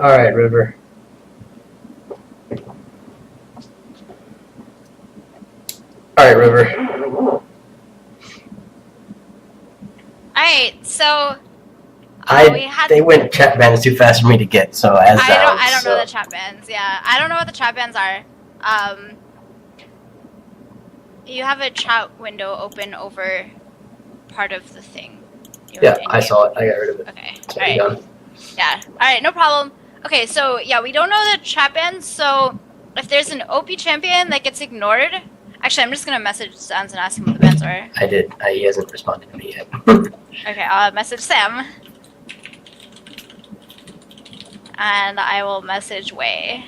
Alright, River. Alright, River. Alright, so... They went chat bans too fast for me to get, so as I don't know the chat bans, yeah. I don't know what the chat bans are. You have a chat window open over part of the thing. Yeah, I saw it. I got rid of it. Okay, alright. Yeah, alright, no problem. Okay, so, yeah, we don't know the chat bans, so if there's an OP champion that gets ignored... Actually, I'm just going to message Sans and ask him what the bans are. I did. He hasn't responded to me yet. Okay, I'll message Sam. And I will message Wei.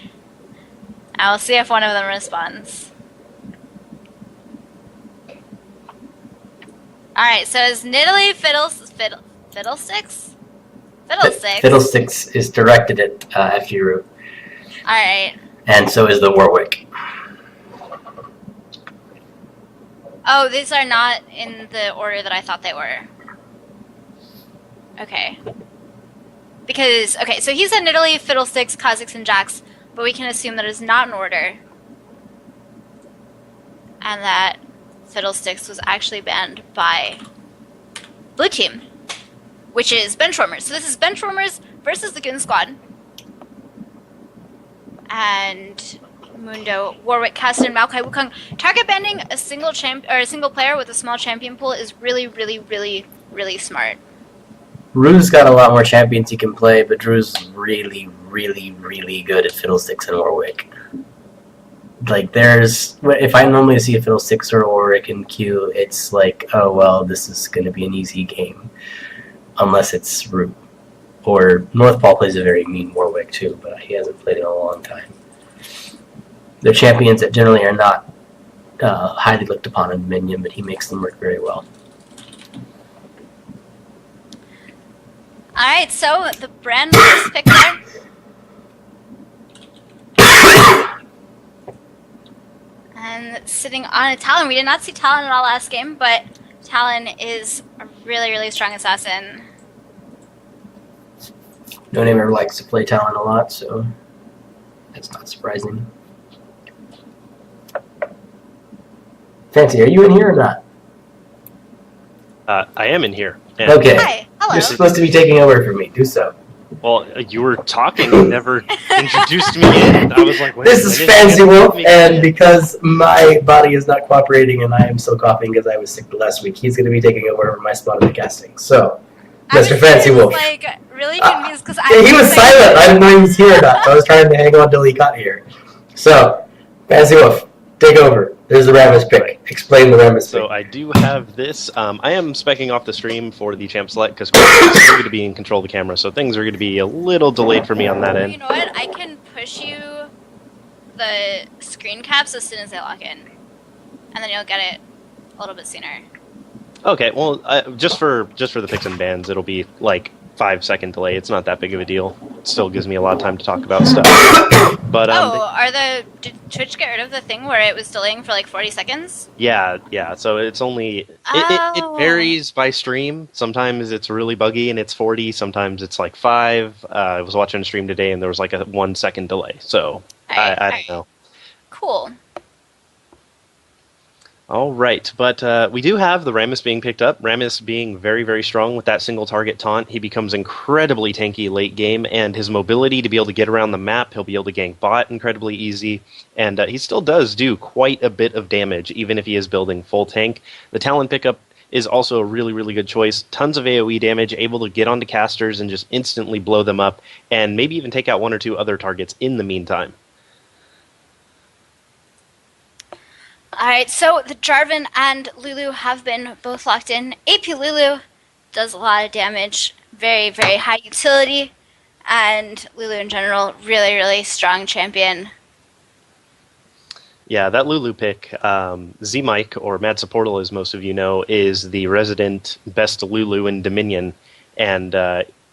I'll see if one of them responds. Alright, so is Nidalee Fiddlesticks? Fiddlesticks? Fiddlesticks is directed at FU. Alright. And so is the Warwick. Oh, these are not in the order that I thought they were. Okay. Because, okay, so he said Nidalee, Fiddlesticks, Kha'Zix, and Jax, but we can assume that it's not in order. And that Fiddlesticks was actually banned by Blue Team, which is Benchwarmers. So this is Benchwarmers versus the Goon Squad. And Mundo, Warwick, Kassadin, Maokai, Wukong. Target banning a single player with a small champion pool is really, really, really, really smart. Drew's got a lot more champions he can play, but Drew's really, really, really good at Fiddlesticks and Warwick. Like, if I normally see a Fiddlesticks or a Warwick in queue, it's like, oh, well, this is going to be an easy game. Unless it's Root. Or Northpaw plays a very mean Warwick, too, but he hasn't played in a long time. They're champions that generally are not highly looked upon in Dominion, but he makes them work very well. Alright, so the brand was picked there. And sitting on a Talon. We did not see Talon at all last game, but Talon is a really, really strong assassin. No name ever likes to play Talon a lot, so that's not surprising. Fancy, are you in here or not? I am in here. Okay. Hi, hello. You're supposed to be taking over for me. Do so. Well, you were talking and never introduced me in. I was like, this is Fancy Wolf, and because my body is not cooperating and I am still coughing because I was sick the last week, he's going to be taking over my spot in the casting. So, Mr. Fancy Wolf. I was like, really confused because he was silent. I didn't know he was here or not. I was trying to hang on till he got here. So, Fancy Wolf, take over. There's the Rammus pick. Explain the Rammus pick. So I do have this. I am specking off the stream for the champ select because I'm still going to be in control of the camera, so things are going to be a little delayed for me on that end. You know what? I can push you the screen caps as soon as they lock in, and then you'll get it a little bit sooner. Okay, well, just for the picks and bans, it'll be like 5-second delay. It's not that big of a deal. It still gives me a lot of time to talk about stuff. But did Twitch get rid of the thing where it was delaying for like 40 seconds? Yeah. So it's only it varies by stream. Sometimes it's really buggy and it's 40. Sometimes it's like 5. I was watching a stream today and there was like a 1-second delay. So I don't know. Cool. All right, but we do have the Rammus being picked up. Rammus being very, very strong with that single target taunt. He becomes incredibly tanky late game, and his mobility to be able to get around the map, he'll be able to gank bot incredibly easy, and he still does do quite a bit of damage, even if he is building full tank. The Talon pickup is also a really, really good choice. Tons of AoE damage, able to get onto casters and just instantly blow them up, and maybe even take out 1 or 2 other targets in the meantime. Alright, so the Jarvan and Lulu have been both locked in. AP Lulu does a lot of damage, very, very high utility, and Lulu in general, really, really strong champion. Yeah, that Lulu pick, Z-Mike, or Mad Supportal as most of you know, is the resident best Lulu in Dominion, and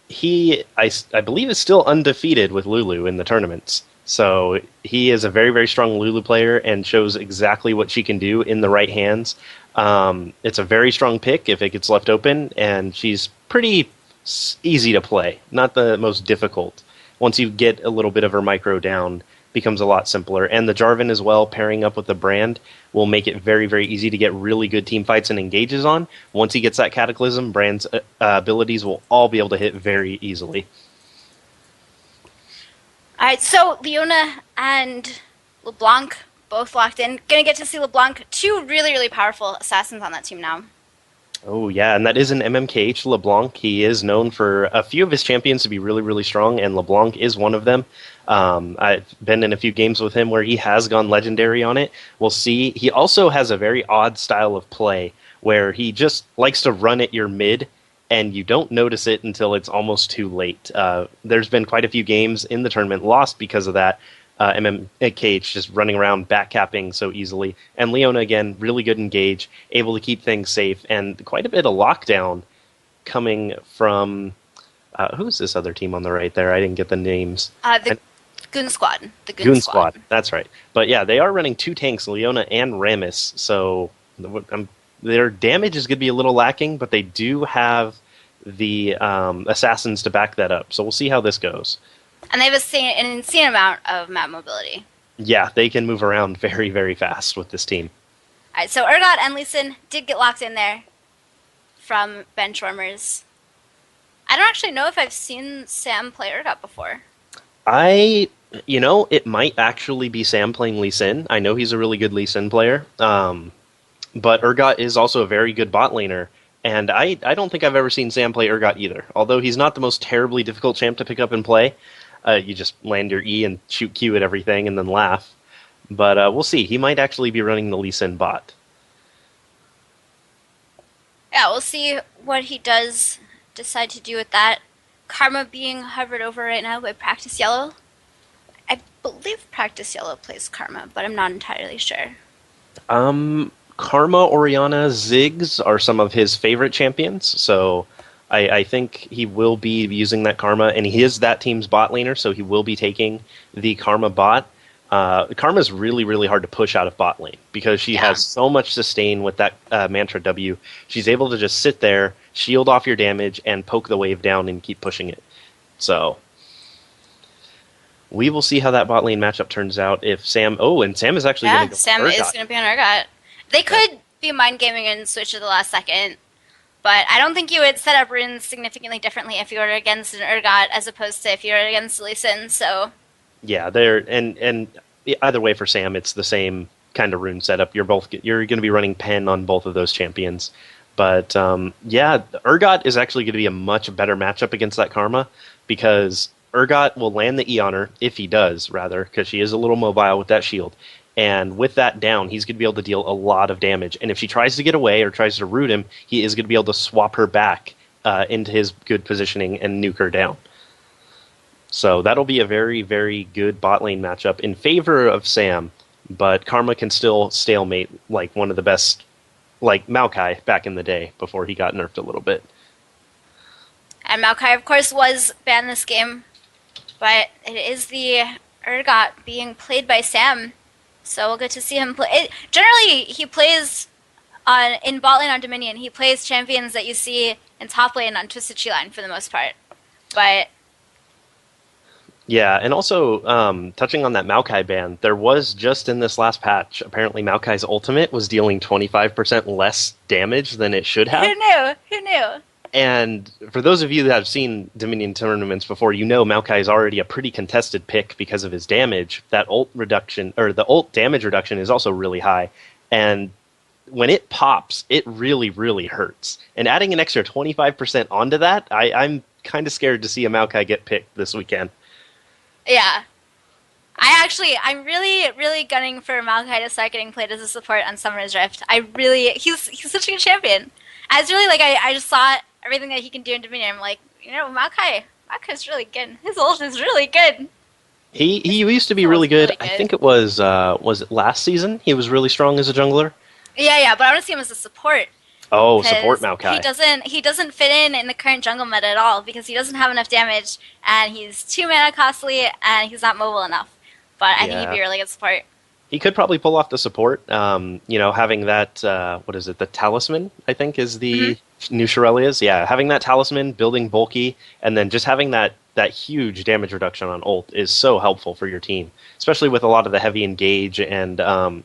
he, I believe, is still undefeated with Lulu in the tournaments. So he is a very, very strong Lulu player and shows exactly what she can do in the right hands. It's a very strong pick if it gets left open, and she's pretty easy to play. Not the most difficult once you get a little bit of her micro down, becomes a lot simpler. And the Jarvan as well, pairing up with the Brand, will make it very, very easy to get really good team fights and engages on. Once he gets that Cataclysm, Brand's abilities will all be able to hit very easily. All right, so Leona and LeBlanc both locked in. Gonna get to see LeBlanc, two really, really powerful assassins on that team now. Oh, yeah, and that is an MMKH LeBlanc. He is known for a few of his champions to be really, really strong, and LeBlanc is one of them. I've been in a few games with him where he has gone legendary on it. We'll see. He also has a very odd style of play where he just likes to run at your mid, and you don't notice it until it's almost too late. There's been quite a few games in the tournament lost because of that. MMKH just running around backcapping so easily. And Leona, again, really good engage, able to keep things safe, and quite a bit of lockdown coming from... who's this other team on the right there? I didn't get the names. The Goon Squad. The Goon Squad, that's right. But yeah, they are running two tanks, Leona and Rammus, so their damage is going to be a little lacking, but they do have the assassins to back that up. So we'll see how this goes. And they have an insane amount of map mobility. Yeah, they can move around very, very fast with this team. All right, so Urgot and Lee Sin did get locked in there from Benchwarmers. I don't actually know if I've seen Sam play Urgot before. It might actually be Sam playing Lee Sin. I know he's a really good Lee Sin player. But Urgot is also a very good bot laner. And I don't think I've ever seen Sam play Urgot either. Although he's not the most terribly difficult champ to pick up and play. You just land your E and shoot Q at everything and then laugh. But we'll see. He might actually be running the Lee Sin bot. Yeah, we'll see what he does decide to do with that. Karma being hovered over right now by Practice Yellow. I believe Practice Yellow plays Karma, but I'm not entirely sure. Karma, Orianna, Ziggs are some of his favorite champions, so I think he will be using that Karma, and he is that team's bot laner, so he will be taking the Karma bot. Karma is really, really hard to push out of bot lane because she has so much sustain with that Mantra W. She's able to just sit there, shield off your damage, and poke the wave down and keep pushing it. So we will see how that bot lane matchup turns out. If Sam, and Sam is actually going to go. Sam is going to be on Urgot. They could be mind gaming and switch at the last second, but I don't think you would set up runes significantly differently if you were against an Urgot as opposed to if you were against Lee Sin. So yeah, and either way for Sam, it's the same kind of rune setup. You're going to be running Pen on both of those champions. But Urgot is actually going to be a much better matchup against that Karma because Urgot will land the E on her, if he does, rather, because she is a little mobile with that shield. And with that down, he's going to be able to deal a lot of damage. And if she tries to get away or tries to root him, he is going to be able to swap her back into his good positioning and nuke her down. So that'll be a very, very good bot lane matchup in favor of Sam. But Karma can still stalemate like one of the best, like Maokai back in the day before he got nerfed a little bit. And Maokai, of course, was banned this game. But it is the Urgot being played by Sam. So we'll get to see him play. Generally, he plays in bot lane on Dominion. He plays champions that you see in top lane on Twisted Tree Line for the most part. But yeah, and also touching on that Maokai ban, there was just in this last patch, apparently Maokai's ultimate was dealing 25% less damage than it should have. Who knew? And for those of you that have seen Dominion tournaments before, you know Maokai is already a pretty contested pick because of his damage. That ult reduction, or the ult damage reduction, is also really high. And when it pops, it really, really hurts. And adding an extra 25% onto that, I'm kind of scared to see a Maokai get picked this weekend. Yeah. I'm really, really gunning for Maokai to start getting played as a support on Summer's Rift. He's such a good champion. I was really I just saw everything that he can do in Dominion. I'm like, Maokai's really good. His ult is really good. He used to be really good. I think it was it last season? He was really strong as a jungler. Yeah, but I want to see him as a support. Oh, support Maokai. He doesn't fit in the current jungle meta at all because he doesn't have enough damage and he's too mana costly and he's not mobile enough. But I think he'd be a really good support. He could probably pull off the support. Having that the talisman, I think, is the New Shirelias, yeah. Having that talisman, building bulky, and then just having that huge damage reduction on ult is so helpful for your team, especially with a lot of the heavy engage and,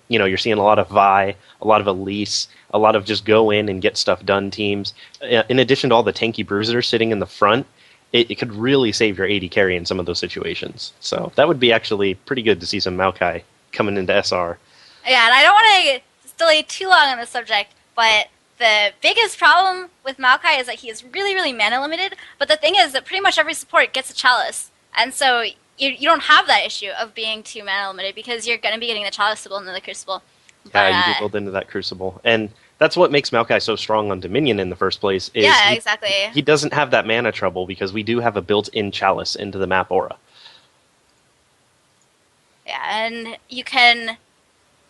you're seeing a lot of Vi, a lot of Elise, a lot of just go in and get stuff done teams. In addition to all the tanky bruisers sitting in the front, it could really save your AD carry in some of those situations. So that would be actually pretty good to see some Maokai coming into SR. Yeah, and I don't want to delay too long on this subject, but the biggest problem with Maokai is that he is really, really mana limited, but the thing is that pretty much every support gets a chalice, and so you don't have that issue of being too mana limited because you're going to be getting the chalice to build into the Crucible. But, you do build into that Crucible, and that's what makes Maokai so strong on Dominion in the first place. Is exactly. He doesn't have that mana trouble because we do have a built-in chalice into the map aura. Yeah, and you can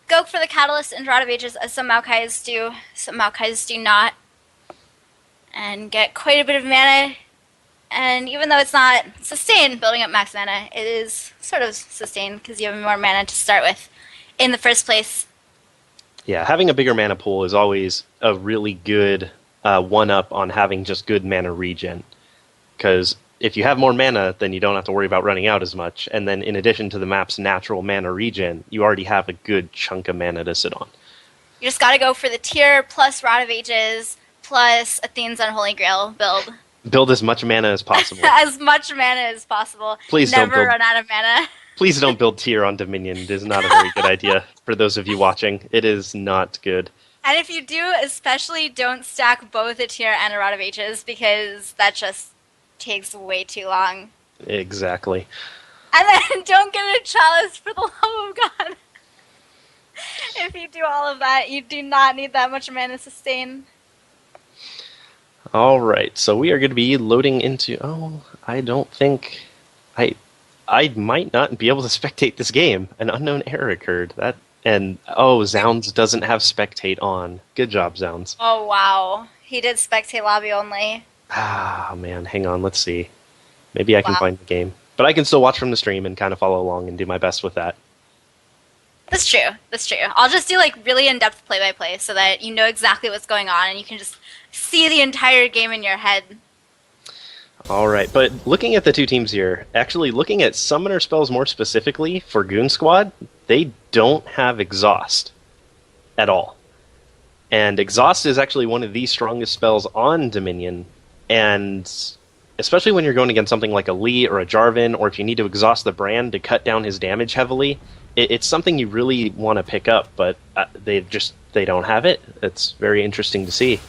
go for the Catalyst in Rod of Ages, as some Maokais do. Some Maokais do not. And get quite a bit of mana. And even though it's not sustained building up max mana, it is sort of sustained because you have more mana to start with in the first place. Yeah, having a bigger mana pool is always a really good one-up on having just good mana regen. Because if you have more mana, then you don't have to worry about running out as much. And then in addition to the map's natural mana regen, you already have a good chunk of mana to sit on. You just gotta go for the tier plus Rod of Ages plus Athene's Unholy Grail build. Build as much mana as possible. As much mana as possible. Please Never don't run out of mana. Please don't build tier on Dominion. It is not a very good idea for those of you watching. It is not good. And if you do, especially don't stack both a tier and a Rod of Ages because that just takes way too long. Exactly. And then don't get a chalice for the love of God. If you do all of that, you do not need that much mana sustain. Alright, so we are going to be loading into... I don't think... I might not be able to spectate this game. An unknown error occurred. Zounds doesn't have spectate on. Good job, Zounds. Oh, wow. He did spectate lobby only. Ah, man, hang on, let's see. Maybe I can find the game. But I can still watch from the stream and kind of follow along and do my best with that. That's true. I'll just do really in-depth play-by-play so that you know exactly what's going on and you can just see the entire game in your head. Alright, but looking at the two teams here, actually looking at summoner spells more specifically for Goon Squad, they don't have Exhaust at all. And Exhaust is actually one of the strongest spells on Dominion, and especially when you're going against something like a Lee or a Jarvan, or if you need to exhaust the brand to cut down his damage heavily, it's something you really want to pick up, but they don't have it. It's very interesting to see.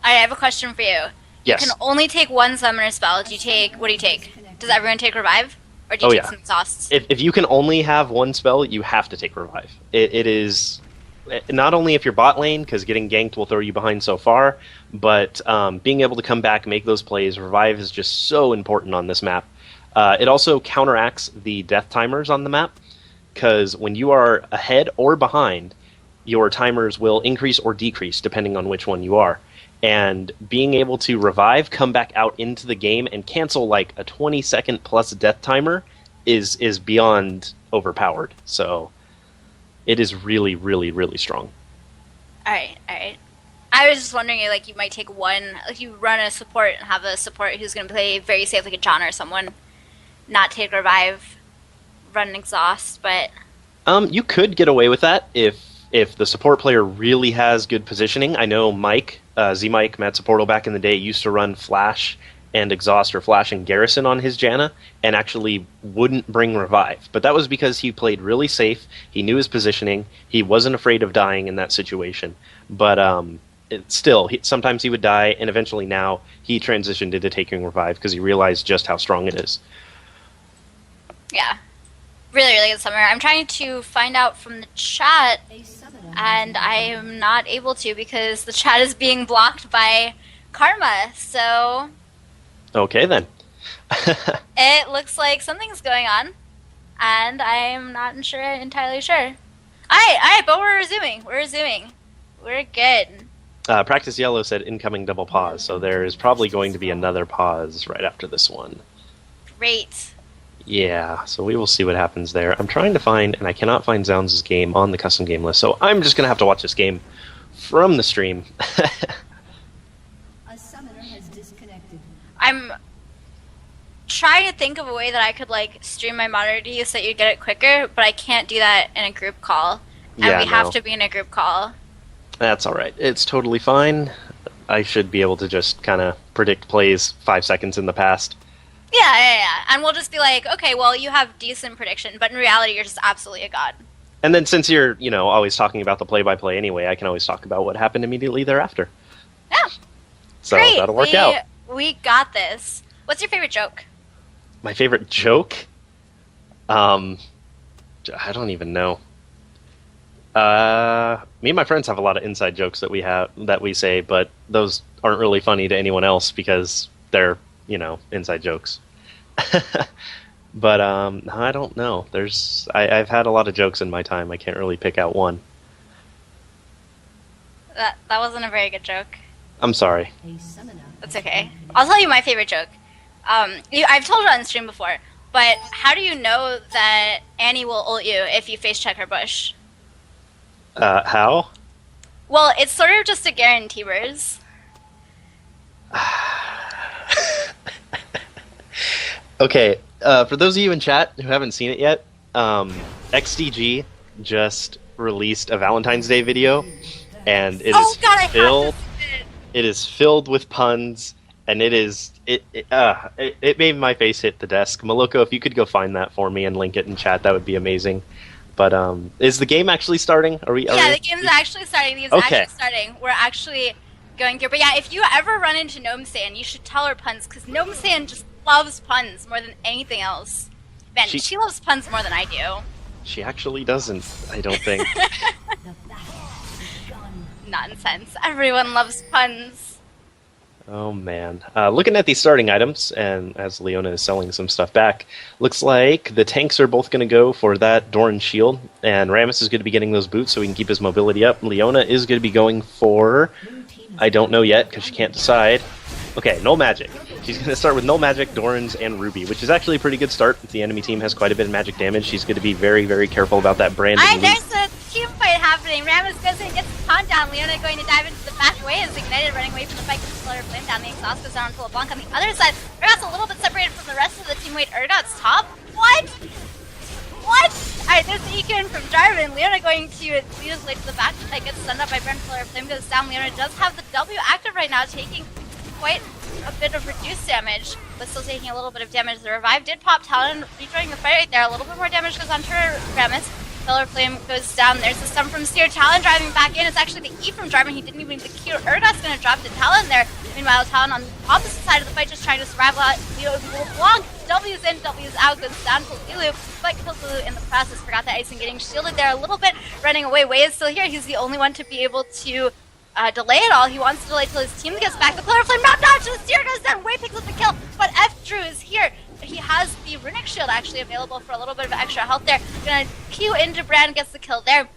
I have a question for you. Yes. You can only take one summoner spell. What do you take? Does everyone take Revive? Or do you take some exhausts? If you can only have one spell, you have to take Revive. It is not only if you're bot lane, because getting ganked will throw you behind so far, but being able to come back, make those plays, Revive is just so important on this map. It also counteracts the death timers on the map, because when you are ahead or behind, your timers will increase or decrease depending on which one you are. And being able to revive, come back out into the game, and cancel like a 20-second plus death timer is beyond overpowered. So it is really, really, really strong. All right. I was just wondering, you might take one, you run a support and have a support who's going to play very safe, like a John or someone, not take revive, run an exhaust, but... You could get away with that if the support player really has good positioning. I know Mike, Z-Mike, Mad Supportal back in the day, used to run Flash and Exhaust or Flash and Garrison on his Janna and actually wouldn't bring Revive. But that was because he played really safe, he knew his positioning, he wasn't afraid of dying in that situation. But sometimes he would die, and eventually now he transitioned into taking Revive because he realized just how strong it is. Yeah. Really, really good summoner. I'm trying to find out from the chat, and I am not able to because the chat is being blocked by Karma, so... Okay, then. It looks like something's going on, and I'm not entirely sure. Alright, but we're resuming. We're good. Practice Yellow said incoming double pause, so there is probably going to be another pause right after this one. Great. Yeah, so we will see what happens there. I'm trying to find, and I cannot find Zounds' game on the custom game list, so I'm just going to have to watch this game from the stream. I'm trying to think of a way that I could like stream my monitor to you so that you get it quicker, but I can't do that in a group call. And Yeah, we have no. to be in a group call. That's all right. It's totally fine. I should be able to just kind of predict plays 5 seconds in the past. Yeah. And we'll just be like, okay, well, you have decent prediction, but in reality, you're just absolutely a god. And then since you're, always talking about the play-by-play anyway, I can always talk about what happened immediately thereafter. Yeah. So Great. that'll work out. We got this. What's your favorite joke? My favorite joke? I don't even know. Me and my friends have a lot of inside jokes that we say, but those aren't really funny to anyone else because they're, inside jokes. But I don't know. I've had a lot of jokes in my time. I can't really pick out one. That wasn't a very good joke. I'm sorry. That's okay. I'll tell you my favorite joke. I've told it on stream before, but how do you know that Annie will ult you if you face check her bush? How? Well, it's sort of just a guarantee verse. Okay, for those of you in chat who haven't seen it yet, XDG just released a Valentine's Day video, and it is filled. It is filled with puns, and it made my face hit the desk. Maloko, if you could go find that for me and link it in chat, that would be amazing. But is the game actually starting? The game's actually starting. We're actually going through. But yeah, if you ever run into Gnomesan, you should tell her puns, because Gnomesan just loves puns more than anything else. Man, she loves puns more than I do. She actually doesn't, I don't think. Nonsense. Everyone loves puns. Oh man. Looking at these starting items, and as Leona is selling some stuff back, looks like the tanks are both going to go for that Doran shield, and Rammus is going to be getting those boots so he can keep his mobility up. Leona is going to be going for... I don't know yet, because she can't decide. Okay, Null Magic. She's going to start with Null Magic, Dorans, and Ruby, which is actually a pretty good start. If the enemy team has quite a bit of magic damage, she's going to be very, very careful about that brand. There's a team fight happening. Rammus goes in and gets the taunt down. Leona going to dive into the back way as Ignited running away from the fight, gets the Flare Flame down. The exhaust goes down to LeBlanc on the other side. Urgot's a little bit separated from the rest of the team. Wait, Urgot's top? What? Alright, there's the EQ in from Jarvan. Leona going to lead his way to the back. That gets stunned up by Brent. Flare Flame goes down. Leona does have the W active right now, taking quite a bit of reduced damage, but still taking a little bit of damage. The revive did pop Talon, rejoining the fight right there. A little bit more damage goes on to Rammus. Pillar Flame goes down. There's the stun from Seer. Talon driving back in. It's actually the E from Jarvan. He didn't even need the Q. Urgot's going to drop the Talon there. Meanwhile, Talon on the opposite side of the fight just trying to survive out. LeBlanc W's in, W's out, goes down to Lulu, but kills Lulu in the process. Forgot that Ison getting shielded there a little bit. Running away. Wei is still here. He's the only one to be able to delay it all. He wants to delay till his team gets back. The Pillar Flame not dodged. The Seer goes down. Wei picks up the kill, but F Drew is here. He has the Runic Shield actually available for a little bit of extra health there. Gonna Q into Brand, gets the kill there.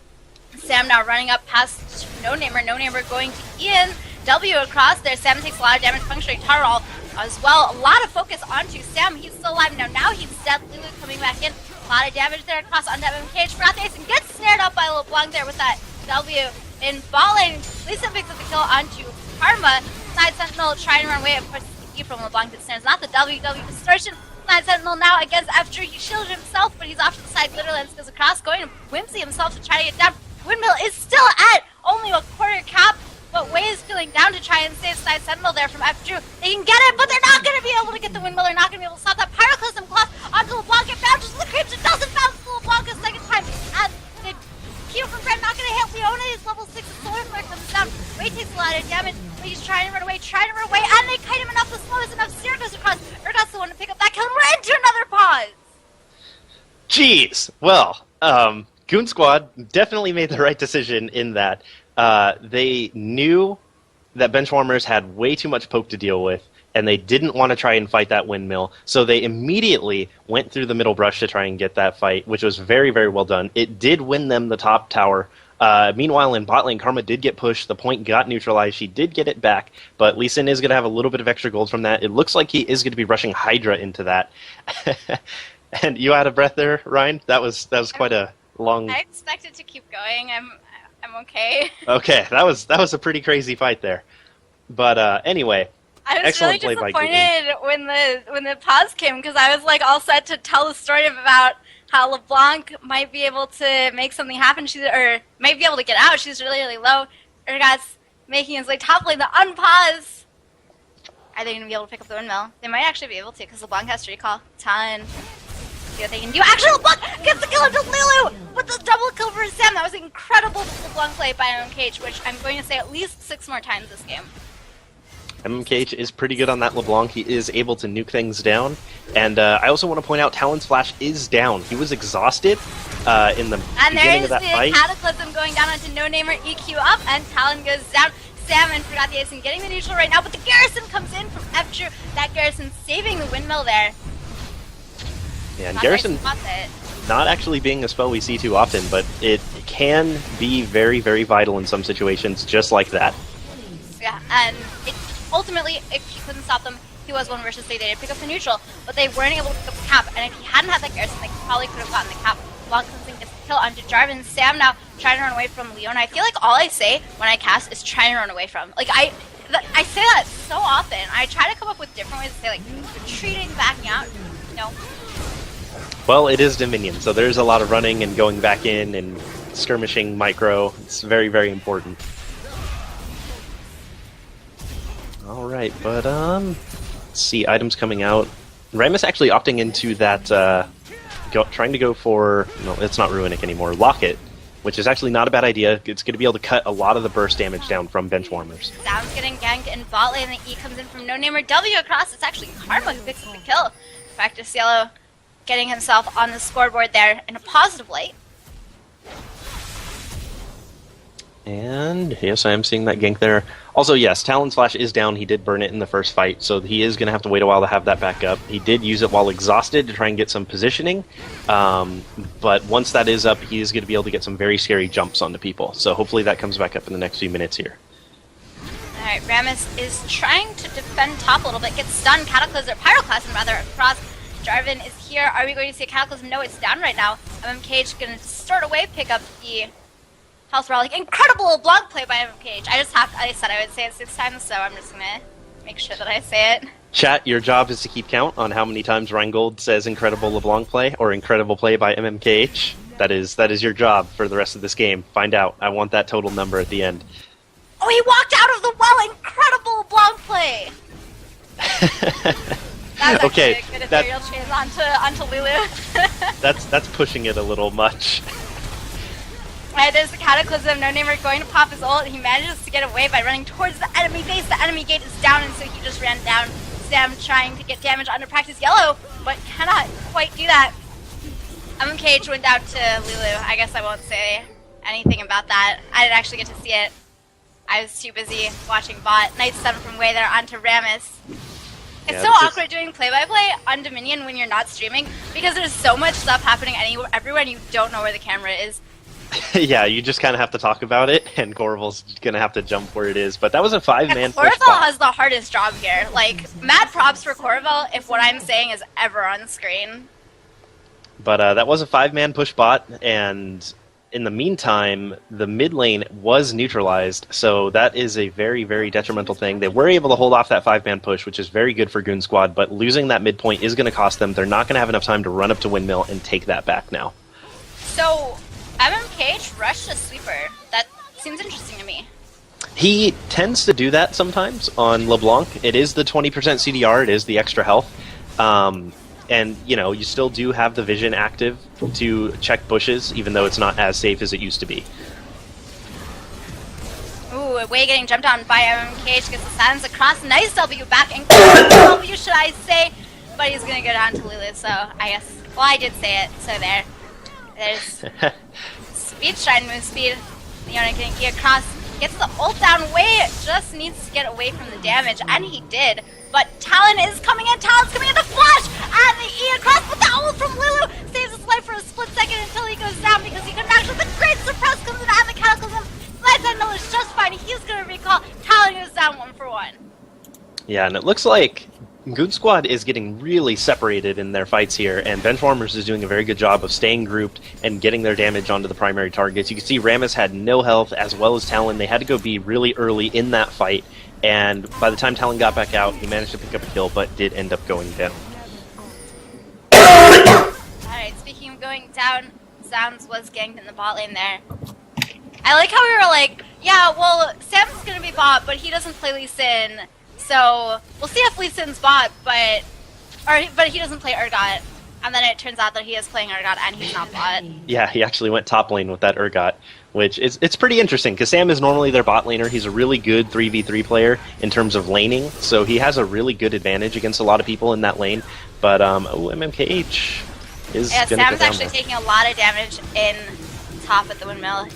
Sam now running up past No Namer. No Namer going to Ian. W across there. Sam takes a lot of damage, puncturing Tarol as well. A lot of focus onto Sam. He's still alive now. Now he's dead. Lulu coming back in. A lot of damage there across onto MKH. Frathis and gets snared up by LeBlanc there with that W in ball lane. Lisa picks up the kill onto Karma. Side Sentinel trying to run away. Of course, the E from LeBlanc that snares. Not the W distortion. Side Sentinel now against after he shielded himself, but he's off to the side. Glitterlance goes across, going to Whimsy himself to try to get down. Windmill is still at only a quarter cap, but Wei is feeling down to try and save Side Sentinel there from F Drew. They can get it, but they're not going to be able to get the Windmill. They're not going to be able to stop that Pyroclasm Claw onto LeBlanc. It bounces the creeps. It doesn't bounce to LeBlanc a second time. And the Q from Brent not going to hit. Leona is level 6. The Solar Flare comes down. Wei takes a lot of damage. He's trying to run away, and they kite him enough. The slow is enough. Seer goes across. Urgot's the one to pick up that kill, and we're into another pause. Jeez. Well, Goon Squad definitely made the right decision in that they knew that Benchwarmers had way too much poke to deal with, and they didn't want to try and fight that windmill, so they immediately went through the middle brush to try and get that fight, which was very, very well done. It did win them the top tower. Meanwhile, in bot lane, Karma did get pushed. The point got neutralized. She did get it back, but Lee Sin is going to have a little bit of extra gold from that. It looks like he is going to be rushing Hydra into that. And you out of breath there, Ryan? That was quite a long... I expected to keep going. I'm okay. Okay, that was a pretty crazy fight there. But anyway, I was Excellent really play by disappointed when the pause came because I was like all set to tell the story about how LeBlanc might be able to make something happen. Or might be able to get out. She's really, really low. Urgot's making his way top lane. The unpause. Are they going to be able to pick up the windmill? They might actually be able to because LeBlanc has to recall. Talon. See what they can do. Actually, LeBlanc gets the kill into Lulu with the double kill for Sam. That was an incredible LeBlanc play by MMKH, which I'm going to say at least 6 more times this game. MMKH is pretty good on that LeBlanc. He is able to nuke things down. And I also want to point out Talon's flash is down. He was exhausted in the beginning of that fight. And there's the Cataclysm going down onto No Namer, EQ up, and Talon goes down. Sam and Forgot the Ace and getting the neutral right now, but the Garrison comes in from F-True. That Garrison saving the windmill there. Yeah, and Garrison not actually being a spell we see too often, but it can be very, very vital in some situations just like that. Yeah, and ultimately, if he couldn't stop them, he was 1 versus 3. They did pick up the neutral, but they weren't able to pick up the cap, and if he hadn't had that Garrison, they probably could have gotten the cap. Long cleansing gets the kill onto Jarvan. Sam now trying to run away from Leona. I feel like all I say when I cast is trying to run away from. Like, I say that so often. I try to come up with different ways to say, like, retreating, backing out. No. Well, it is Dominion, so there's a lot of running and going back in and skirmishing micro. It's very, very important. Alright, but, let's see, items coming out. Rammus actually opting into that, trying to go for, no, it's not Runic anymore, Locket, which is actually not a bad idea. It's going to be able to cut a lot of the burst damage down from Benchwarmers. Sound's getting ganked in bot lane, the E comes in from No Namer, W across, it's actually Karma who picks up the kill. Practice Yellow getting himself on the scoreboard there in a positive light. And yes, I am seeing that gank there. Also, yes, Talon's flash is down. He did burn it in the first fight, so he is going to have to wait a while to have that back up. He did use it while exhausted to try and get some positioning, but once that is up, he is going to be able to get some very scary jumps onto people. So hopefully that comes back up in the next few minutes here. Alright, Rammus is trying to defend top a little bit, gets stunned, Cataclysm, or Pyroclasm rather, across. Jarvan is here. Are we going to see a Cataclysm? No, it's down right now. MMKH going to start away, pick up the Health Relic. Incredible LeBlanc play by MMKH. I said I would say it 6 times, so I'm just going to make sure that I say it. Chat, your job is to keep count on how many times Rheingold says incredible LeBlanc play or incredible play by MMKH. That is your job for the rest of this game. Find out. I want that total number at the end. Oh, he walked out of the well! Incredible LeBlanc play! That's okay, a good ethereal chains onto Lulu. that's pushing it a little much. There's the Cataclysm. No Namer going to pop his ult. He manages to get away by running towards the enemy base. The enemy gate is down, and so he just ran down. Sam trying to get damage under Practice Yellow, but cannot quite do that. MMKH went down to Lulu. I guess I won't say anything about that. I didn't actually get to see it. I was too busy watching bot. Night 7 from way there onto Rammus. It's so awkward doing play-by-play on Dominion when you're not streaming because there's so much stuff happening everywhere and you don't know where the camera is. Yeah, you just kind of have to talk about it, and Corval's going to have to jump where it is. But that was a 5-man push. Corval has the hardest job here. Like, mad props for Corval if what I'm saying is ever on screen. But that was a 5-man push bot, and in the meantime, the mid lane was neutralized, so that is a very, very detrimental thing. They were able to hold off that 5-man push, which is very good for Goon Squad, but losing that midpoint is going to cost them. They're not going to have enough time to run up to Windmill and take that back now. So, MMKH rushed a sweeper. That seems interesting to me. He tends to do that sometimes on LeBlanc. It is the 20% CDR, it is the extra health. And, you know, you still do have the vision active to check bushes, even though it's not as safe as it used to be. Ooh, Way getting jumped on by MMKH, gets the silence across. Nice W back, and W should I say, but he's going to go down to Lulu, so I guess, well, I did say it, so there. There's speed, Shrine move speed. Leona getting E across, gets the ult down. Way just needs to get away from the damage, and he did. But Talon is coming in. Talon's coming in to flash, and the E across. But the ult from Lulu saves his life for a split second until he goes down because he couldn't actually. The great suppress comes in, and the Cataclysm. Light Sentinel is just fine. He's gonna recall. Talon goes down 1 for 1. Yeah, and it looks like Goon Squad is getting really separated in their fights here, and Benchwarmers is doing a very good job of staying grouped and getting their damage onto the primary targets. You can see Rammus had no health, as well as Talon. They had to go B really early in that fight, and by the time Talon got back out, he managed to pick up a kill, but did end up going down. Alright, speaking of going down, Sounds was ganked in the bot lane there. I like how we were like, yeah, well, Sam's gonna be bot, but he doesn't play Lee Sin, so we'll see if Lee Sin's bot, but he doesn't play Urgot. And then it turns out that he is playing Urgot and he's not bot. Yeah, he actually went top lane with that Urgot, which it's pretty interesting, because Sam is normally their bot laner. He's a really good 3v3 player in terms of laning, so he has a really good advantage against a lot of people in that lane. But, MMKH is yeah, going to go Sam's down actually there. taking a lot of damage in top at the windmill.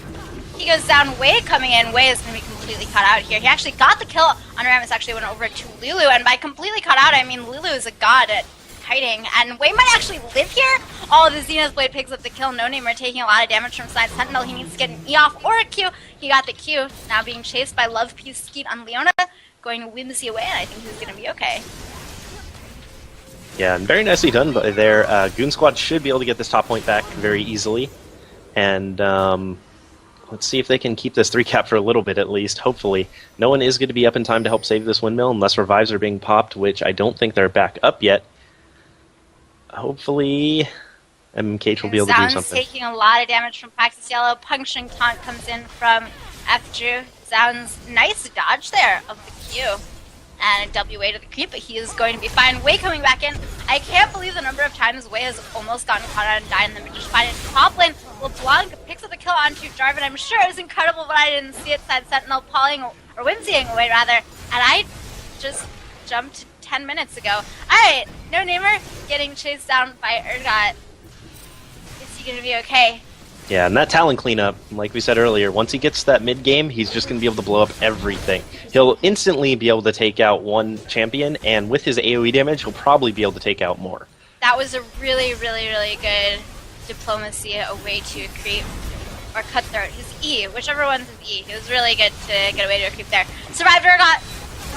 He goes down, Wei coming in. Wei is going to be completely cut out here. He actually got the kill on Rammus, actually went over to Lulu, and by completely cut out, I mean Lulu is a god at kiting, and Wei might actually live here. Oh, the Zenith Blade picks up the kill. No Namer taking a lot of damage from Side Sentinel. He needs to get an E off or a Q. He got the Q. Now being chased by Love Peace Skeet on Leona, going to whimsy away, and I think he's going to be okay. Yeah, and very nicely done by there. Goon Squad should be able to get this top point back very easily. And let's see if they can keep this 3-cap for a little bit at least, hopefully. No one is going to be up in time to help save this windmill unless revives are being popped, which I don't think they're back up yet. Hopefully MMKH will be able to do Sounds something. taking a lot of damage from Praxis Yellow. Puncturing taunt comes in from F-Drew. Sounds nice dodge there of the Q. And a WA to the creep, but he is going to be fine. Wei coming back in. I can't believe the number of times Wei has almost gotten caught out and died in the mid fight. In top lane, LeBlanc picks up the kill onto Jarvan. I'm sure it was incredible, but I didn't see it. Side Sentinel pawing, or whimsying away rather. And I just jumped 10 minutes ago. Alright, no Namer getting chased down by Urgot. Is he going to be okay? Yeah, and that Talon cleanup, like we said earlier, once he gets that mid game, he's just going to be able to blow up everything. He'll instantly be able to take out one champion, and with his AoE damage, he'll probably be able to take out more. That was a really, really, really good diplomacy away to a creep. Or cutthroat. His E, whichever one's his E. It was really good to get away to a creep there. Survived Urgot.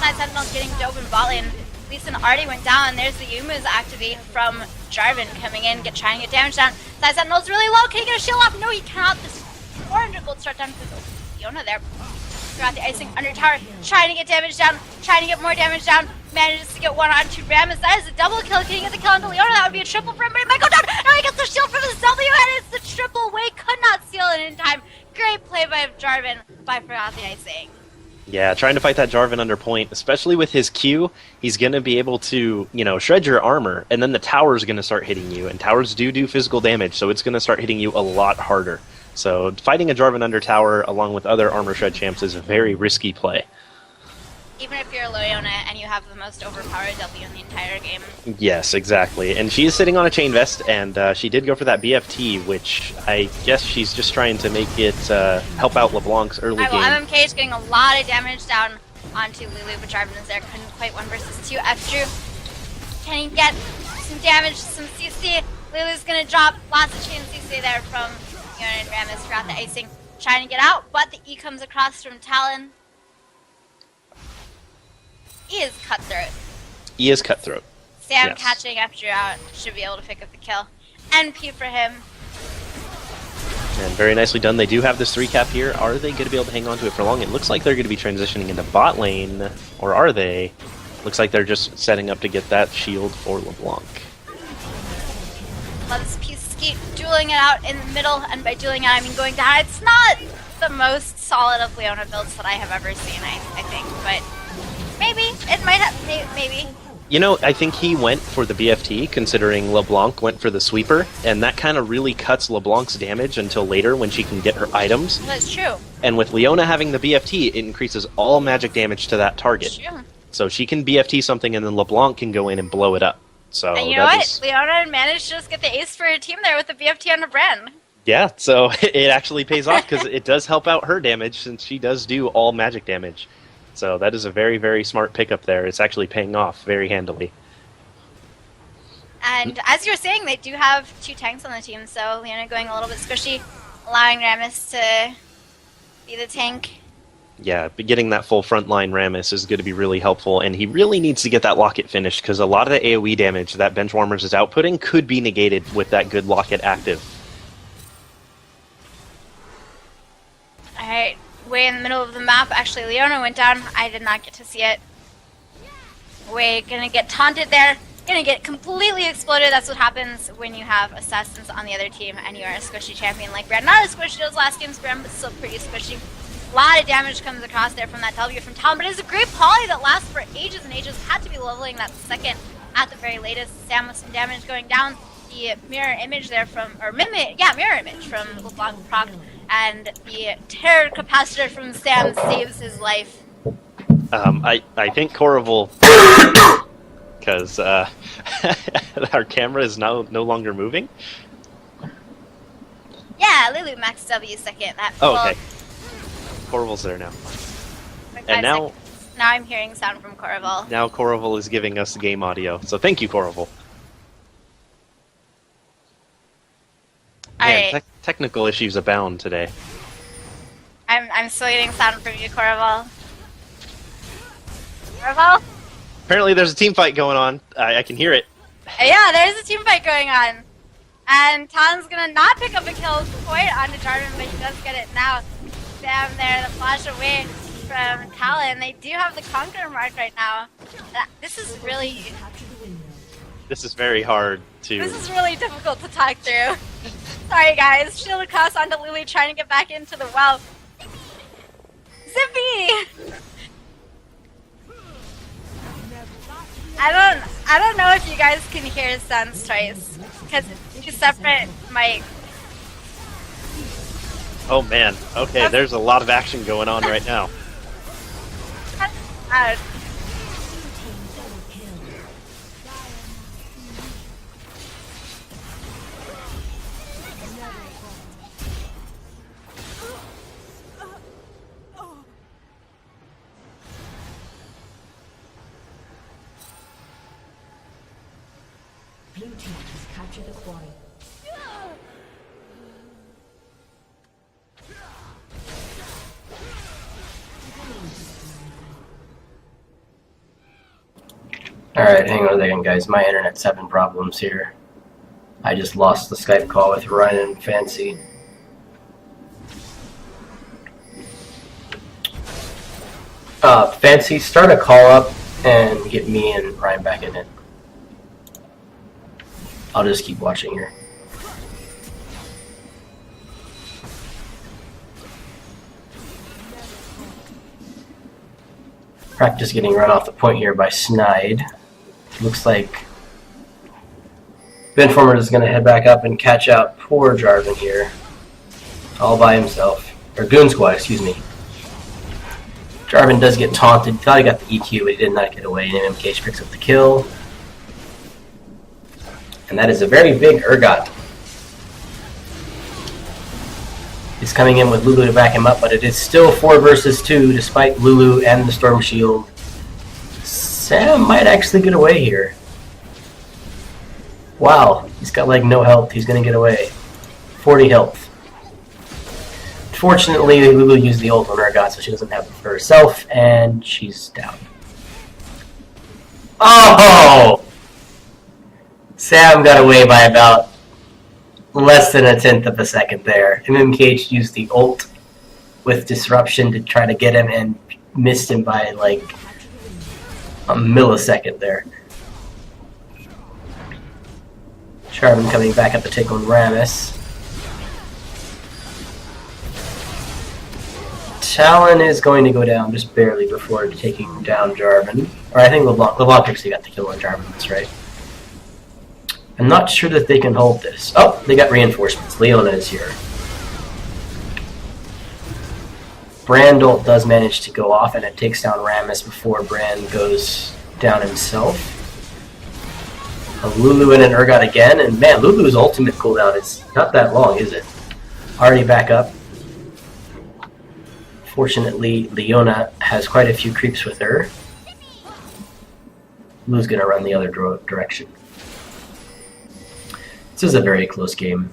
Side Sentinel getting dope in bot lane. Lee Sin already went down. There's the Yumu's activate from Jarvan coming in, trying to get damage down. Side Sentinel's really low. Can he get a shield off? No, he cannot. This 400 gold start down for Leona there. Throughout the icing under tower, trying to get damage down, trying to get more damage down. Manages to get one onto Rammus. That is a double kill. Can he get the kill onto Leona? That would be a triple for him, but it might go down. No, he gets the shield from his W, and it's the triple. Wei could not seal it in time. Great play by Jarvan, but forgot the icing. Yeah, trying to fight that Jarvan under point, especially with his Q, he's going to be able to, shred your armor, and then the tower's going to start hitting you, and towers do physical damage, so it's going to start hitting you a lot harder. So fighting a Jarvan under tower, along with other armor shred champs, is a very risky play. Even if you're Leona and you have the most overpowered W in the entire game. Yes, exactly. And she is sitting on a chain vest, and she did go for that BFT, which I guess she's just trying to make it help out LeBlanc's early game. Well, MMK is getting a lot of damage down onto Lulu, but Jarvan is there. Couldn't quite 1 versus 2. F-Drew, can he get some damage, some CC? Lulu's gonna drop lots of chain CC there from Leona and Rammus throughout the icing. Trying to get out, but the E comes across from Talon. E is cutthroat. E is cutthroat. Sam Yes. catching F-Drew out should be able to pick up the kill. NP for him. And very nicely done. They do have this 3-cap here. Are they going to be able to hang on to it for long? It looks like they're going to be transitioning into bot lane. Or are they? Looks like they're just setting up to get that shield for LeBlanc. Loves Peace Skeet dueling it out in the middle, and by dueling it I mean going down. It's not the most solid of Leona builds that I have ever seen, I think, but maybe. It might have, maybe. I think he went for the BFT, considering LeBlanc went for the sweeper, and that kind of really cuts LeBlanc's damage until later when she can get her items. That's true. And with Leona having the BFT, it increases all magic damage to that target. That's true. So she can BFT something, and then LeBlanc can go in and blow it up. So And you know what? Leona managed to just get the ace for her team there with the BFT on the Bren. Yeah, so it actually pays off because it does help out her damage since she does do all magic damage. So that is a very, very smart pickup there. It's actually paying off very handily. And as you were saying, they do have 2 tanks on the team, so Leona going a little bit squishy, allowing Rammus to be the tank. Yeah, but getting that full frontline Rammus is going to be really helpful, and he really needs to get that Locket finished, because a lot of the AoE damage that Benchwarmers is outputting could be negated with that good Locket active. Alright, way in the middle of the map. Actually, Leona went down. I did not get to see it. Way gonna get taunted there. Gonna get completely exploded. That's what happens when you have assassins on the other team and you are a squishy champion like Brand. Not as squishy those last games, Brand, but still pretty squishy. A lot of damage comes across there from that W from Talon, but it's a great poly that lasts for ages and ages. Had to be leveling that second at the very latest. Sam with some damage going down. The mirror image there from, or mirror image from LeBlanc proc, and the terror capacitor from Sam saves his life. I think Corrival, because our camera is now no longer moving. Yeah, Lulu max W second. That okay. Corrival's there now. And now I'm hearing sound from Corrival. Now Corrival is giving us game audio. So thank you, Corrival. Man, Alright. Technical issues abound today. I'm still getting sound from you, Corrival. Corrival? Apparently there's a team fight going on. I can hear it. Yeah, there's a team fight going on. And Talon's gonna not pick up a kill quite onto Jarvan, but he does get it now. Sam there, the flash away from Talon. They do have the Conqueror mark right now. This is really... This is very hard to... This is really difficult to talk through. Sorry guys, shield across onto Lulu trying to get back into the well. Zippy! I don't know if you guys can hear Sun's choice, because it's two separate mics. Oh man, okay, there's a lot of action going on right now. Blue team has captured the quarry. Alright, hang on a second, guys. My internet's having problems here. I just lost the Skype call with Ryan and Fancy. Fancy, start a call up and get me and Ryan back in it. I'll just keep watching here. Practice getting run off the point here by Snide. Looks like Benformer is going to head back up and catch out poor Jarvan here. All by himself. Or Goon Squad, excuse me. Jarvan does get taunted. Thought he got the EQ, but he did not get away. And MKH picks up the kill. And that is a very big Urgot. He's coming in with Lulu to back him up, but it is still 4 versus 2 despite Lulu and the Storm Shield. Sam might actually get away here. Wow, he's got like no health. He's going to get away. 40 health. Fortunately, Lulu used the ult on Urgot, so she doesn't have it for herself, and she's down. Oh! Sam got away by about less than 1/10 of a second there. MMKH used the ult with disruption to try to get him and missed him by like a millisecond there. Jarvan coming back up to take on Rammus. Talon is going to go down just barely before taking down Jarvan. Or I think LeBlanc actually got the kill on Jarvan, that's right. I'm not sure that they can hold this. Oh, they got reinforcements. Leona is here. Brand ult does manage to go off, and it takes down Rammus before Brand goes down himself. A Lulu and an Urgot again, and man, Lulu's ultimate cooldown is not that long, is it? Already back up. Fortunately, Leona has quite a few creeps with her. Lulu's going to run the other direction. This is a very close game.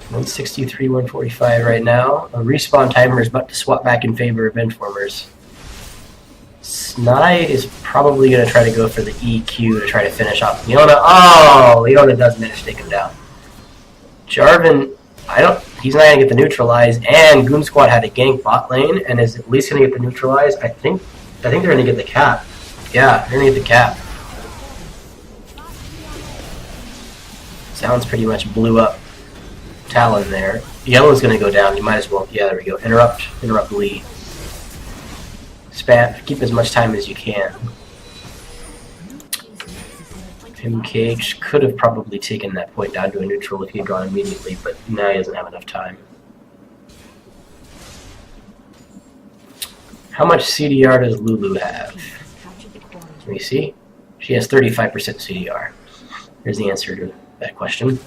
163, 145 right now. A respawn timer is about to swap back in favor of Informers. Snai is probably going to try to go for the EQ to try to finish off Leona. Oh, Leona does manage to take him down. Jarvan, he's not going to get the neutralize, and Goon Squad had a gank bot lane and is at least going to get the neutralize. I think they're going to get the cap. Yeah, they're going to get the cap. Sounds pretty much blew up Talon there. Yellow's going to go down. You might as well. Yeah, there we go. Interrupt Lee. Spam. Keep as much time as you can. MKH could have probably taken that point down to a neutral if he had gone immediately, but now he doesn't have enough time. How much CDR does Lulu have? Let me see. She has 35% CDR. Here's the answer to that question.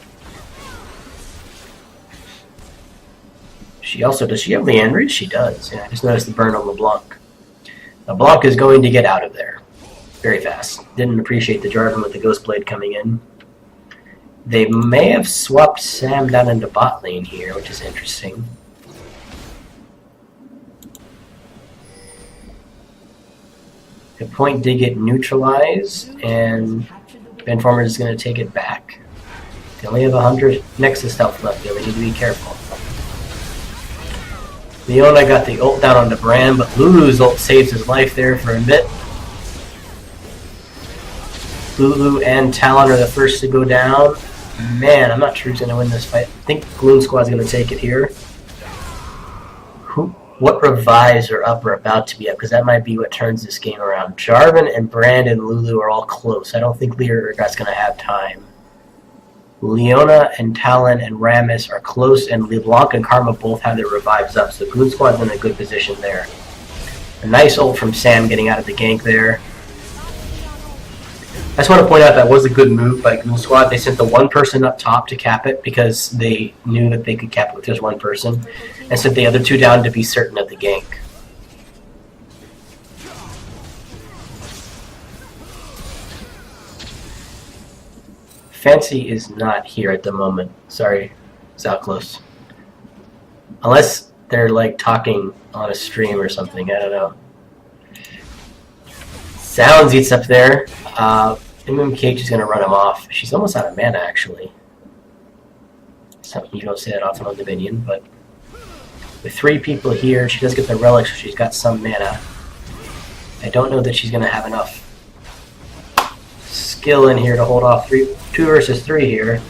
Does she have Leandrid? She does. Yeah, I just noticed the burn on LeBlanc. LeBlanc is going to get out of there very fast. Didn't appreciate the Jarvan with the Ghost Blade coming in. They may have swapped Sam down into bot lane here, which is interesting. The point did get neutralized, and Informer is going to take it back. They only have 100 Nexus health left there. They need to be careful. Leona got the ult down onto Bran, but Lulu's ult saves his life there for a bit. Lulu and Talon are the first to go down. Man, I'm not sure who's going to win this fight. I think Goon Squad's going to take it here. What revives are up or about to be up? Because that might be what turns this game around. Jarvan and Brand and Lulu are all close. I don't think Urgot's going to have time. Leona and Talon and Rammus are close, and LeBlanc and Karma both have their revives up, so Goon Squad's in a good position there. A nice ult from Sam getting out of the gank there. I just want to point out that was a good move by Goon Squad. They sent the one person up top to cap it because they knew that they could cap it with just one person, and sent the other two down to be certain of the gank. Fancy is not here at the moment. Sorry, it's out close. Unless they're like talking on a stream or something, I don't know. Sounds eats up there. MMKH is going to run him off. She's almost out of mana, actually. Something you don't say that often on Dominion, but with 3 people here, she does get the relic, so she's got some mana. I don't know that she's going to have enough skill in here to hold off 2 versus 3 here.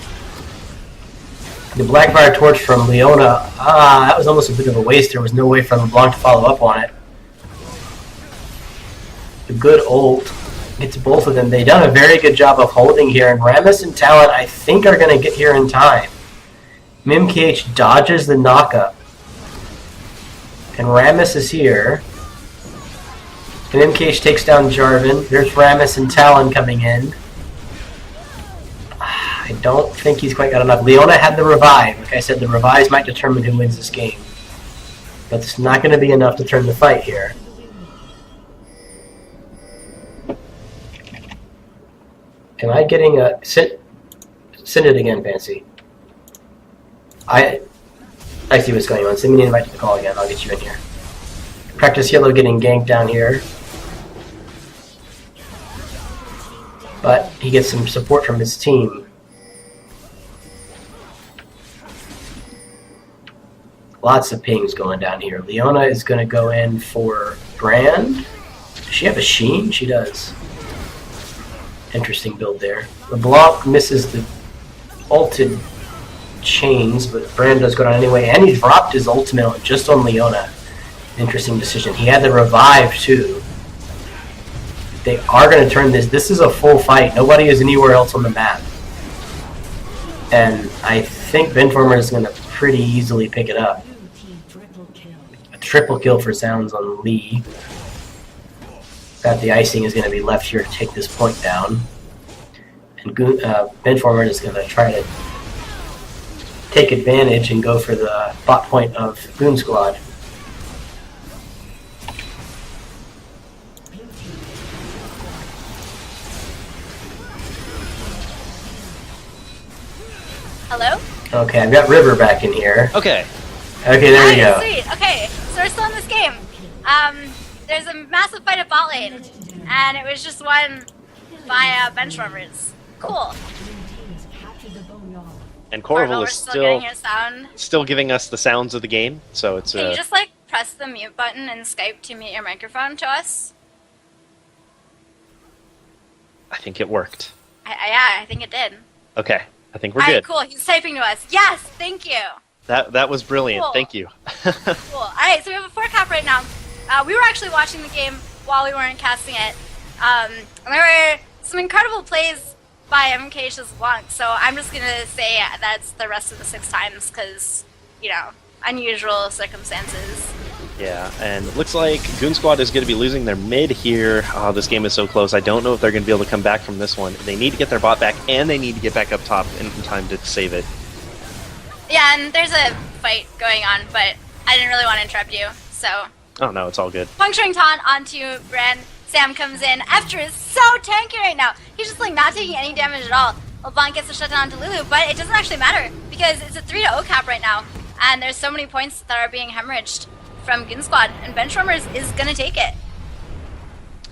The Blackfire Torch from Leona, that was almost a bit of a waste. There was no way for LeBlanc to follow up on it. A good ult gets both of them. They've done a very good job of holding here, and Rammus and Talon, I think, are going to get here in time. MimKH dodges the knockup, and Rammus is here. And MKH takes down Jarvan. There's Rammus and Talon coming in. I don't think he's quite got enough. Leona had the revive. Like I said, the revives might determine who wins this game. But it's not going to be enough to turn the fight here. Am I getting a... Send it again, Fancy. I see what's going on. Send me an invite to the call again. I'll get you in here. Practice Yellow getting ganked down here. But he gets some support from his team. Lots of pings going down here. Leona is going to go in for Brand. Does she have a Sheen? She does. Interesting build there. LeBlanc misses the ulted chains, but Brand does go down anyway. And he dropped his ultimate just on Leona. Interesting decision. He had the revive too. They are going to turn this. This is a full fight. Nobody is anywhere else on the map. And I think Benformer is going to pretty easily pick it up. A triple kill for Sounds on Lee. That the icing is going to be left here to take this point down. And Benformer is going to try to take advantage and go for the bot point of Goon Squad. Hello? Okay, I've got River back in here. Okay. Okay, there we go. Sweet. Okay, so we're still in this game. There's a massive fight at bot lane, and it was just won by bench runners. Cool. And Corville, Corville we're is still getting your sound. still giving us the sounds of the game, so it's Can you just like press the mute button in Skype to mute your microphone to us? I think it worked. Yeah, I think it did. Okay, I think we're Alright, good. cool. He's typing to us. Yes, thank you. That was brilliant. Cool. Thank you. Cool. Alright, so we have a 4 cap right now. We were actually watching the game while we weren't casting it. And there were some incredible plays by MK+LeBlanc, so I'm just gonna say that's the rest of the 6 times, because, you know, unusual circumstances. Yeah, and it looks like Goon Squad is going to be losing their mid here. Oh, this game is so close. I don't know if they're going to be able to come back from this one. They need to get their bot back, and they need to get back up top in time to save it. Yeah, and there's a fight going on, but I didn't really want to interrupt you, so... Oh no, it's all good. Puncturing taunt onto Bran. Sam comes in. Efter is so tanky right now. He's just like not taking any damage at all. LeBlanc gets a shutdown onto Lulu, but it doesn't actually matter because it's a 3-0 cap right now, and there's so many points that are being hemorrhaged from Goon Squad, and Benchwarmers is gonna take it.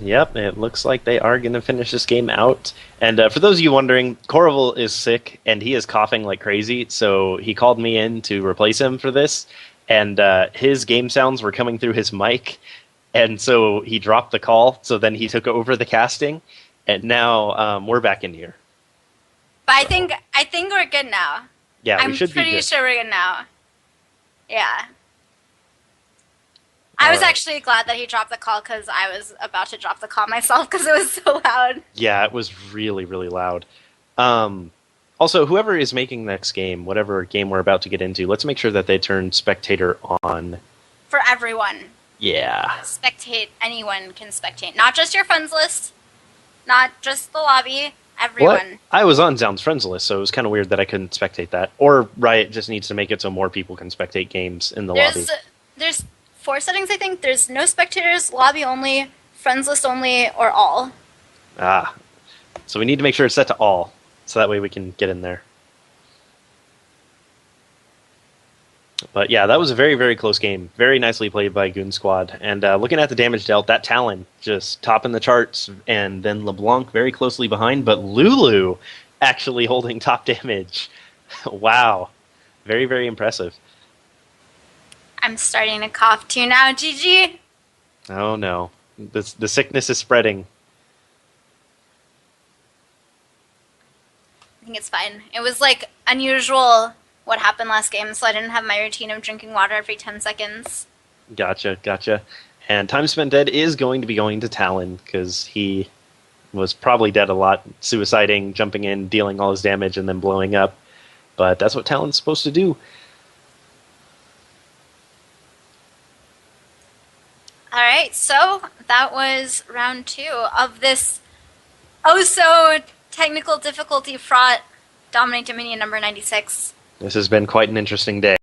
Yep, it looks like they are going to finish this game out. And for those of you wondering, Corville is sick, and he is coughing like crazy, so he called me in to replace him for this, and his game sounds were coming through his mic, and so he dropped the call, so then he took over the casting, and now we're back in here. But I think we're good now. Yeah, I'm we should be pretty good. sure we're good now. Yeah. I was Alright. actually glad that he dropped the call because I was about to drop the call myself because it was so loud. Yeah, it was really, really loud. Also, whoever is making next game, whatever game we're about to get into, let's make sure that they turn spectator on. For everyone. Yeah. Spectate. Anyone can spectate. Not just your friends list. Not just the lobby. Everyone. What? I was on Zound's friends list, so it was kind of weird that I couldn't spectate that. Or Riot just needs to make it so more people can spectate games in the lobby. There's 4 settings, I think. There's no spectators, lobby only, friends list only, or all. Ah. So we need to make sure it's set to all, so that way we can get in there. But yeah, that was a very, very close game. Very nicely played by Goon Squad. And looking at the damage dealt, that Talon just topping the charts, and then LeBlanc very closely behind, but Lulu actually holding top damage. Wow. Very, very impressive. I'm starting to cough too now, GG. Oh no. The sickness is spreading. I think it's fine. It was like unusual what happened last game, so I didn't have my routine of drinking water every 10 seconds. Gotcha, gotcha. And Time Spent Dead is going to be going to Talon, because he was probably dead a lot, suiciding, jumping in, dealing all his damage, and then blowing up. But that's what Talon's supposed to do. Alright, so that was round 2 of this oh-so technical difficulty fraught Dominate Dominion number 96. This has been quite an interesting day.